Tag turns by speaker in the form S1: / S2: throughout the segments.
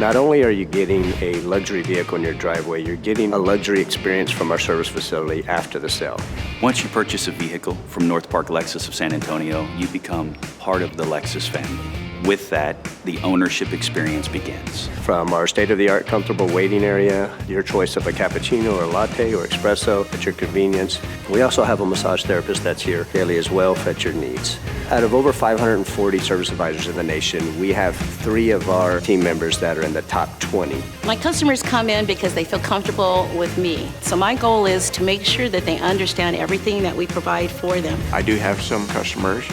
S1: Not only are you getting a luxury vehicle in your driveway, you're getting a luxury experience from our service facility after the sale.
S2: Once you purchase a vehicle from North Park Lexus of San Antonio, you become part of the Lexus family. With that, the ownership experience begins.
S1: From our state-of-the-art comfortable waiting area, your choice of a cappuccino or latte or espresso at your convenience. We also have a massage therapist that's here daily as well, fit your needs. Out of over 540 service advisors in the nation, we have 3 of our team members that are in the top 20.
S3: My customers come in because they feel comfortable with me. So my goal is to make sure that they understand everything that we provide for them.
S4: I do have some customers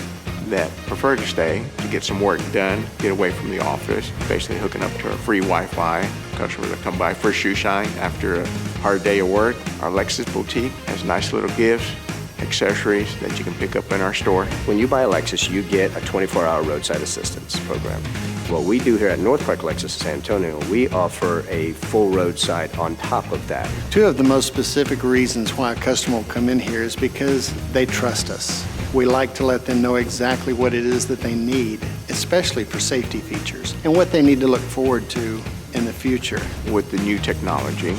S4: that prefer to stay to get some work done, get away from the office, basically hooking up to a free Wi-Fi. Customers that come by for a shoe shine after a hard day of work. Our Lexus boutique has nice little gifts, accessories that you can pick up in our store.
S1: When you buy a Lexus, you get a 24-hour roadside assistance program. What we do here at North Park Lexus of San Antonio, we offer a full roadside on top of that.
S5: 2 of the most specific reasons why a customer will come in here is because they trust us. We like to let them know exactly what it is that they need, especially for safety features, and what they need to look forward to in the future.
S4: With the new technology,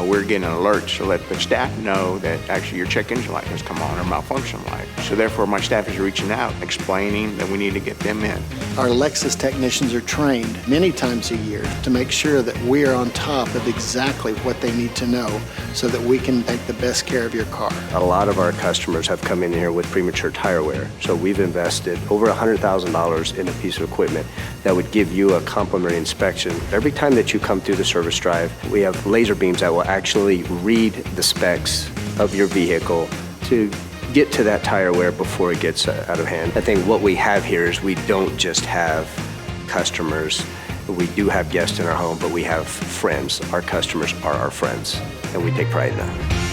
S4: we're getting alerts to let the staff know that actually your check engine light has come on or malfunction light. So therefore my staff is reaching out, explaining that we need to get them in.
S5: Our Lexus technicians are trained many times a year to make sure that we are on top of exactly what they need to know so that we can take the best care of your car.
S1: A lot of our customers have come in here with premature tire wear. So we've invested over $100,000 in a piece of equipment that would give you a complimentary inspection. Every time that you come through the service drive, we have laser beams that will actually read the specs of your vehicle to get to that tire wear before it gets out of hand. I think what we have here is we don't just have customers. We do have guests in our home, but we have friends. Our customers are our friends, and we take pride in that.